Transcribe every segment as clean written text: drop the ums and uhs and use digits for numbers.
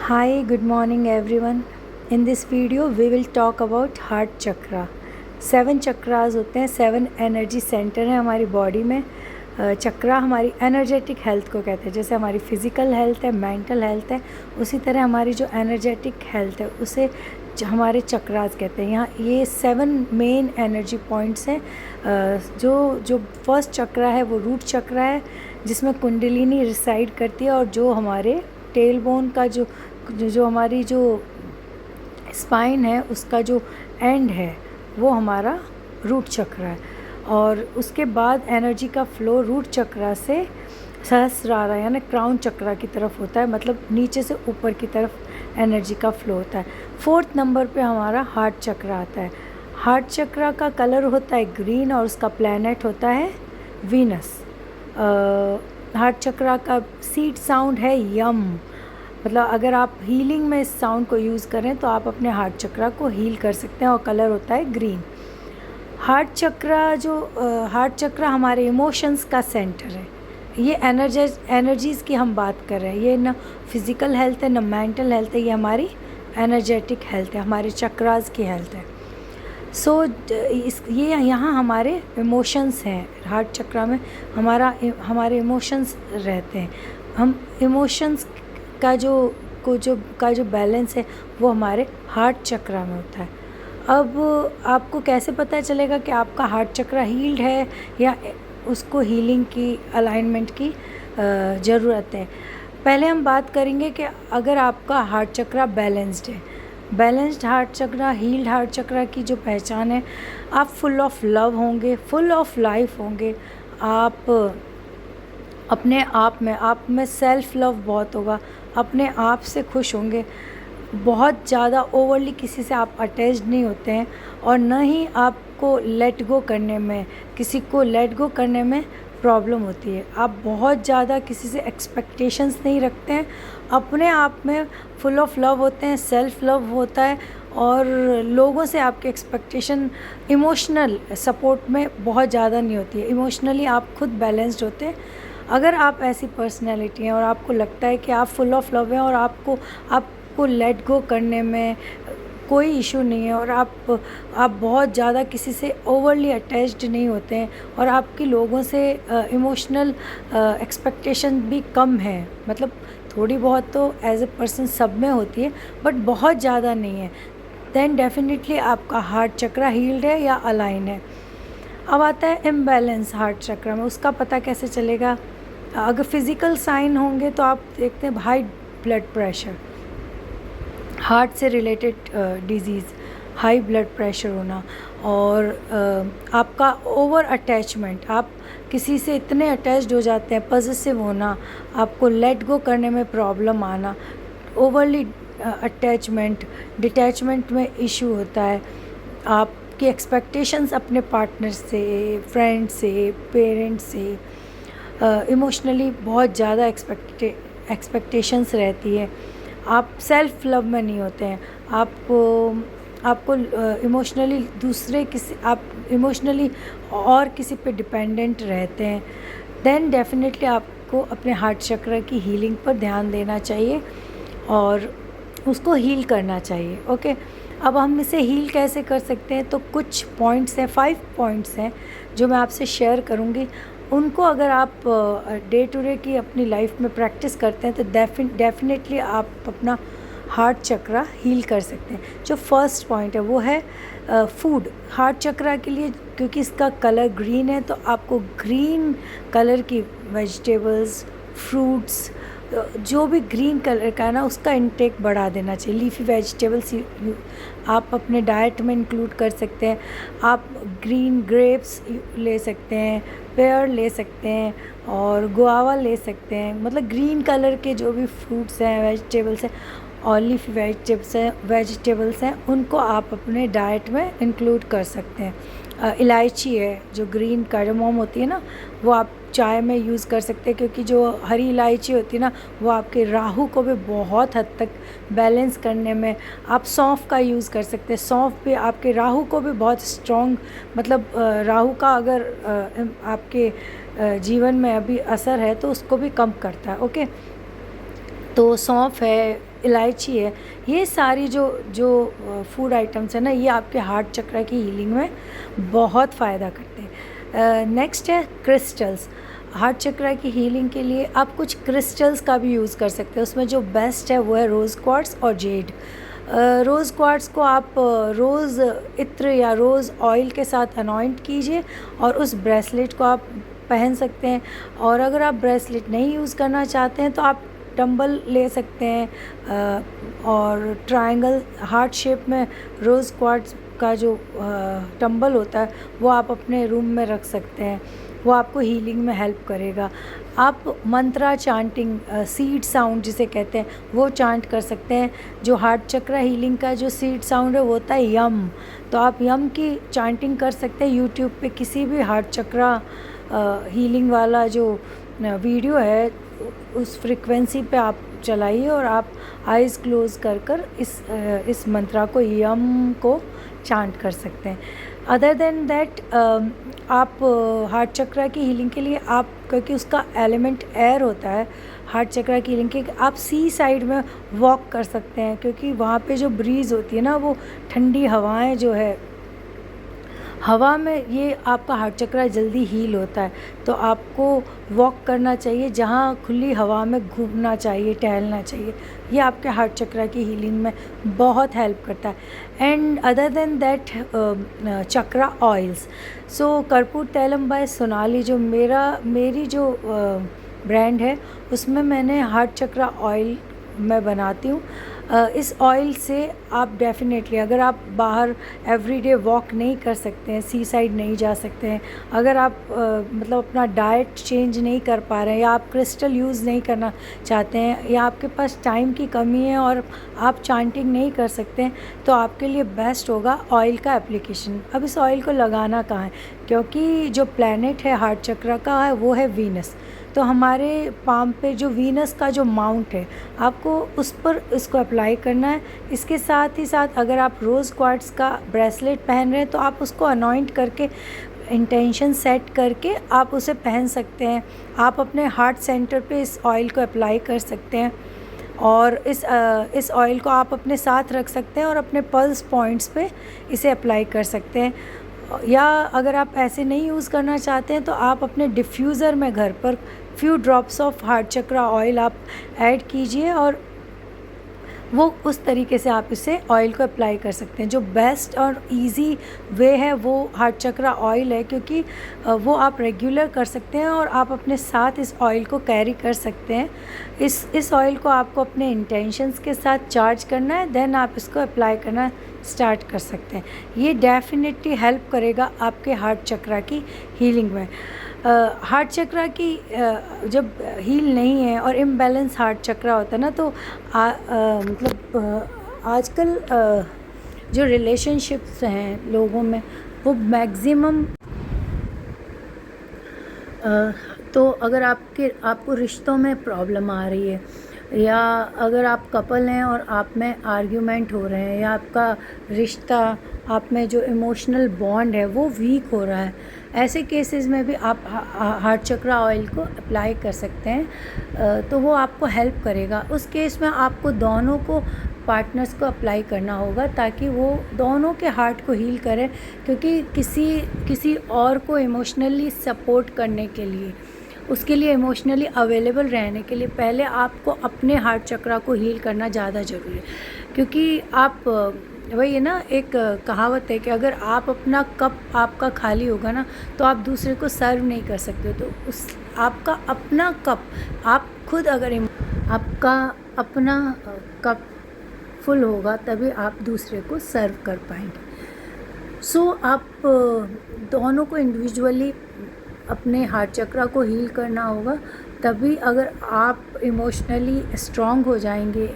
Hi, good morning everyone. In this video we will talk about heart chakra. 7 chakras होते हैं, 7 energy centre हैं हमारी body में। चक्रा हमारी एनर्जेटिक हेल्थ को कहते हैं। जैसे हमारी फिज़िकल हेल्थ है, मेंटल हेल्थ है, उसी तरह हमारी जो एनर्जेटिक हेल्थ है उसे हमारे चक्रास कहते हैं। यहाँ ये 7 मेन एनर्जी पॉइंट्स हैं। जो फर्स्ट चक्रा है वो रूट चक्रा है, जिसमें कुंडलिनी रिसाइड करती है, और जो हमारे टेल बोन का जो हमारी जो स्पाइन है उसका जो एंड है वो हमारा रूट चक्र है। और उसके बाद एनर्जी का फ्लो रूट चक्र से सहस्रारा यानी क्राउन चक्र की तरफ होता है, मतलब नीचे से ऊपर की तरफ एनर्जी का फ्लो होता है। 4th नंबर पे हमारा हार्ट चक्र आता है। हार्ट चक्र का कलर होता है ग्रीन और उसका प्लैनेट होता है वीनस। हार्ट चक्र का सीड साउंड है यम, मतलब अगर आप हीलिंग में इस साउंड को यूज़ करें तो आप अपने हार्ट चक्र को हील कर सकते हैं, और कलर होता है ग्रीन। हार्ट चक्र हमारे इमोशंस का सेंटर है। ये एनर्जीज़ की हम बात कर रहे हैं। ये ना फिज़िकल हेल्थ है ना मेंटल हेल्थ है, ये हमारी एनर्जेटिक हेल्थ है, हमारे चक्रास की हेल्थ है। ये यहाँ हमारे इमोशंस हैं। हार्ट चक्र में हमारे इमोशंस रहते हैं। हम इमोशंस का जो बैलेंस है वो हमारे हार्ट चक्र में होता है। अब आपको कैसे पता चलेगा कि आपका हार्ट चक्र हील्ड है या उसको हीलिंग की अलाइनमेंट की ज़रूरत है? पहले हम बात करेंगे कि अगर आपका हार्ट चक्र बैलेंस्ड है। बैलेंस्ड हार्ट चक्र, हील्ड हार्ट चक्र की जो पहचान है, आप फुल ऑफ लव होंगे, फुल ऑफ लाइफ होंगे। आप अपने आप में सेल्फ लव बहुत होगा, अपने आप से खुश होंगे। बहुत ज़्यादा ओवरली किसी से आप अटैच्ड नहीं होते हैं, और न ही आपको किसी को लेट गो करने में प्रॉब्लम होती है। आप बहुत ज़्यादा किसी से एक्सपेक्टेशंस नहीं रखते हैं, अपने आप में फुल ऑफ लव होते हैं, सेल्फ लव होता है, और लोगों से आपकी एक्सपेक्टेशन इमोशनल सपोर्ट में बहुत ज़्यादा नहीं होती है। इमोशनली आप खुद बैलेंस्ड होते हैं। अगर आप ऐसी पर्सनैलिटी हैं और आपको लगता है कि आप फुल ऑफ लव हैं और आपको लेट गो करने में कोई इशू नहीं है, और आप बहुत ज़्यादा किसी से ओवरली अटैच्ड नहीं होते हैं, और आपकी लोगों से इमोशनल एक्सपेक्टेशन भी कम है, मतलब थोड़ी बहुत तो एज ए पर्सन सब में होती है बट बहुत ज़्यादा नहीं है, देन डेफिनेटली आपका हार्ट चक्र हील्ड है या अलाइन है। अब आता है इम्बैलेंस हार्ट चक्र में। उसका पता कैसे चलेगा? अगर फिज़िकल साइन होंगे तो आप देखते हैं हाई ब्लड प्रेशर, हार्ट से related disease, high blood pressure होना, और आपका ओवर अटैचमेंट, आप किसी से इतने अटैच्ड हो जाते हैं, पॉसेसिव होना, आपको लेट गो करने में प्रॉब्लम आना, ओवरली अटैचमेंट, डिटैचमेंट में इशू होता है। आपकी एक्सपेक्टेशंस अपने पार्टनर से, फ्रेंड से, पेरेंट्स से इमोशनली बहुत ज़्यादा एक्सपेक्टेशंस रहती है। आप सेल्फ लव में नहीं होते हैं। आपको इमोशनली और किसी पे डिपेंडेंट रहते हैं। देन डेफिनेटली आपको अपने हार्ट चक्र की हीलिंग पर ध्यान देना चाहिए और उसको हील करना चाहिए। ओके, अब हम इसे हील कैसे कर सकते हैं? तो कुछ पॉइंट्स हैं, 5 पॉइंट्स हैं जो मैं आपसे शेयर करूँगी। उनको अगर आप डे टू डे की अपनी लाइफ में प्रैक्टिस करते हैं तो डेफिनेटली आप अपना हार्ट चक्र हील कर सकते हैं। जो फर्स्ट पॉइंट है वो है फूड। हार्ट चक्र के लिए, क्योंकि इसका कलर ग्रीन है, तो आपको ग्रीन कलर की वेजिटेबल्स, फ्रूट्स, जो भी ग्रीन कलर का है ना, उसका इंटेक बढ़ा देना चाहिए। लीफी वेजिटेबल्स आप अपने डाइट में इंक्लूड कर सकते हैं। आप ग्रीन ग्रेप्स ले सकते हैं, पेयर ले सकते हैं, और गुआवा ले सकते हैं। मतलब ग्रीन कलर के जो भी फ्रूट्स हैं, वेजिटेबल्स हैं और लीफी वेजिटेबल्स हैं, उनको आप अपने डाइट में इंक्लूड कर सकते हैं। इलायची है, जो ग्रीन कार्डमम होती है ना, वो आप चाय में यूज़ कर सकते हैं, क्योंकि जो हरी इलायची होती है ना, वो आपके राहु को भी बहुत हद तक बैलेंस करने में। आप सौंफ का यूज़ कर सकते हैं। सौंफ भी आपके राहु को भी बहुत स्ट्रॉन्ग, मतलब राहु का अगर आपके जीवन में अभी असर है तो उसको भी कम करता है। ओके, तो सौंफ है, इलायची है, ये सारी जो जो फूड आइटम्स है ना, ये आपके हार्ट चक्र की हीलिंग में बहुत फ़ायदा करते हैं। नेक्स्ट है क्रिस्टल्स। हार्ट चक्र की हीलिंग के लिए आप कुछ क्रिस्टल्स का भी यूज़ कर सकते हैं। उसमें जो बेस्ट है वो है रोज़ क्वार्ट्स और जेड। रोज़ क्वार्ट्स को आप रोज़ इत्र या रोज़ ऑयल के साथ अनॉइंट कीजिए और उस ब्रेसलेट को आप पहन सकते हैं। और अगर आप ब्रेसलेट नहीं यूज़ करना चाहते हैं तो आप टंबल ले सकते हैं और ट्रायंगल हार्ट शेप में रोज़ क्वार्ट्स का जो टंबल होता है वो आप अपने रूम में रख सकते हैं। वो आपको हीलिंग में हेल्प करेगा। आप मंत्रा चांटिंग, सीड साउंड जिसे कहते हैं, वो चांट कर सकते हैं। जो हार्ट चक्र हीलिंग का जो सीड साउंड है वो होता है यम। तो आप यम की चांटिंग कर सकते हैं। यूट्यूब पे किसी भी हार्ट चक्र हीलिंग वाला जो वीडियो है उस फ्रीक्वेंसी पे आप चलाइए और आप आइज़ क्लोज़ कर कर इस मंत्रा को, यम को चांट कर सकते हैं। अदर देन दैट आप हार्ट चक्र की हीलिंग के लिए आप, क्योंकि उसका एलिमेंट एयर होता है, हार्ट चक्र की हीलिंग के आप सी साइड में वॉक कर सकते हैं, क्योंकि वहाँ पे जो ब्रीज़ होती है ना, वो ठंडी हवाएं जो है, हवा में ये आपका हार्ट चक्र जल्दी हील होता है। तो आपको वॉक करना चाहिए, जहाँ खुली हवा में घूमना चाहिए, टहलना चाहिए। ये आपके हार्ट चक्र की हीलिंग में बहुत हेल्प करता है। And other than that chakra oils. So karpoor tailam bye Sonali जो मेरी जो ब्रांड है, उसमें मैंने हार्ट चक्र ऑयल मैं बनाती हूँ। इस ऑयल से आप डेफिनेटली, अगर आप बाहर एवरीडे वॉक नहीं कर सकते हैं, सी साइड नहीं जा सकते हैं, अगर आप मतलब अपना डाइट चेंज नहीं कर पा रहे हैं, या आप क्रिस्टल यूज़ नहीं करना चाहते हैं, या आपके पास टाइम की कमी है और आप चांटिंग नहीं कर सकते हैं, तो आपके लिए बेस्ट होगा ऑयल का एप्लीकेशन। अब इस ऑयल को लगाना कहाँ है, क्योंकि जो प्लैनेट है हार्ट चक्र का है वो है वीनस। तो हमारे पाम पे जो वीनस का जो माउंट है, आपको उस पर इसको अप्लाई करना है। इसके साथ ही साथ अगर आप रोज़ क्वार्ट्स का ब्रेसलेट पहन रहे हैं तो आप उसको अनॉइंट करके, इंटेंशन सेट करके आप उसे पहन सकते हैं। आप अपने हार्ट सेंटर पे इस ऑयल को अप्लाई कर सकते हैं और इस ऑयल को आप अपने साथ रख सकते हैं और अपने पल्स पॉइंट्स पे इसे अप्लाई कर सकते हैं। या अगर आप ऐसे नहीं यूज़ करना चाहते हैं तो आप अपने डिफ्यूज़र में घर पर फ्यू ड्रॉप्स ऑफ हार्ट चक्र ऑयल आप ऐड कीजिए और वो उस तरीके से आप इसे ऑयल को अप्लाई कर सकते हैं। जो बेस्ट और इजी वे है वो हार्ट चक्र ऑयल है, क्योंकि वो आप रेगुलर कर सकते हैं और आप अपने साथ इस ऑयल को कैरी कर सकते हैं। इस ऑयल को आपको अपने इंटेंशंस के साथ चार्ज करना है, देन आप इसको अप्लाई करना स्टार्ट कर सकते हैं। ये डेफिनेटली हेल्प करेगा आपके हार्ट चक्र की हीलिंग में। हार्ट चक्र की जब हील नहीं है और इम्बैलेंस हार्ट चक्र होता है ना, तो आजकल जो रिलेशनशिप्स हैं लोगों में वो मैक्सिमम, तो अगर आपको रिश्तों में प्रॉब्लम आ रही है, या अगर आप कपल हैं और आप में आर्ग्यूमेंट हो रहे हैं, या आपका रिश्ता, आप में जो इमोशनल बॉन्ड है वो वीक हो रहा है, ऐसे केसेस में भी आप हार्ट चक्र ऑयल को अप्लाई कर सकते हैं। तो वो आपको हेल्प करेगा। उस केस में आपको दोनों को, पार्टनर्स को अप्लाई करना होगा ताकि वो दोनों के हार्ट को हील करें, क्योंकि किसी और को इमोशनली सपोर्ट करने के लिए, उसके लिए इमोशनली अवेलेबल रहने के लिए पहले आपको अपने हार्ट चक्र को हील करना ज़्यादा ज़रूरी है। क्योंकि आप, वही है ना, एक कहावत है कि अगर आप अपना कप आपका खाली होगा ना तो आप दूसरे को सर्व नहीं कर सकते। तो उस आपका अपना कप, आप खुद अगर आपका अपना कप फुल होगा तभी आप दूसरे को सर्व कर पाएंगे। सो आप दोनों को इंडिविजुअली अपने हार्ट चक्र को हील करना होगा, तभी अगर आप इमोशनली स्ट्रॉन्ग हो जाएंगे,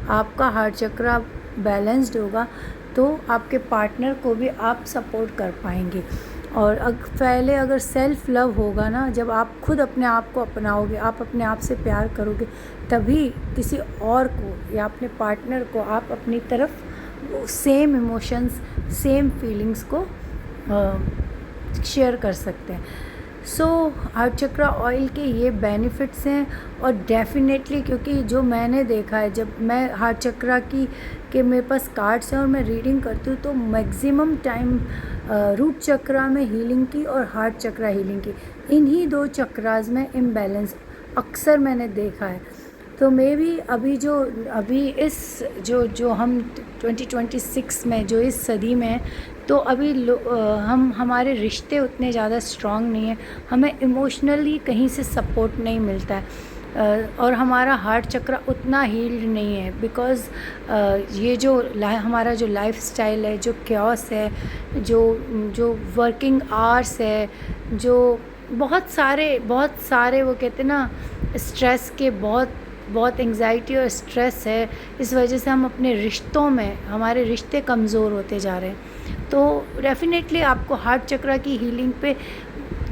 आपका हार्ट चक्र बैलेंस्ड होगा, तो आपके पार्टनर को भी आप सपोर्ट कर पाएंगे। और पहले अगर सेल्फ़ लव होगा ना, जब आप खुद अपने आप को अपनाओगे, आप अपने आप से प्यार करोगे, तभी किसी और को या अपने पार्टनर को आप अपनी तरफ सेम इमोशंस, सेम फीलिंग्स को शेयर कर सकते हैं। सो हार्ट चक्रा ऑयल के ये बेनिफिट्स हैं और डेफिनेटली, क्योंकि जो मैंने देखा है, जब मैं हार्ट चक्रा की के मेरे पास कार्ड्स हैं और मैं रीडिंग करती हूँ, तो मैक्सिमम टाइम रूट चक्रा में हीलिंग की और हार्ट चक्रा हीलिंग की, इन्हीं दो चक्रास में इम्बैलेंस अक्सर मैंने देखा है। तो मे भी अभी इस जो हम 2026 में, जो इस सदी में हैं, तो अभी हम हमारे रिश्ते उतने ज़्यादा स्ट्रॉन्ग नहीं हैं, हमें इमोशनली कहीं से सपोर्ट नहीं मिलता है, और हमारा हार्ट चक्र उतना हील्ड नहीं है, बिकॉज़ ये जो हमारा जो लाइफस्टाइल है, जो क्योस है, जो वर्किंग आवर्स है, जो बहुत सारे वो कहते हैं ना, स्ट्रेस के बहुत एंग्जाइटी और स्ट्रेस है, इस वजह से हम अपने रिश्तों में, हमारे रिश्ते कमज़ोर होते जा रहे हैं। तो डेफिनेटली आपको हार्ट चक्र की हीलिंग पे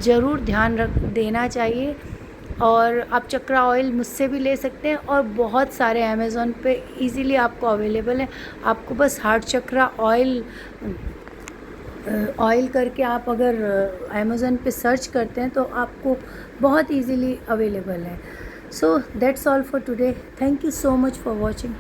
ज़रूर ध्यान देना चाहिए, और आप चक्रा ऑयल मुझसे भी ले सकते हैं, और बहुत सारे अमेज़ॉन पे इजीली आपको अवेलेबल है। आपको बस हार्ट चक्रा ऑयल करके आप अगर अमेज़ॉन पे सर्च करते हैं तो आपको बहुत इजीली अवेलेबल है। So that's all for today. Thank you so much for watching.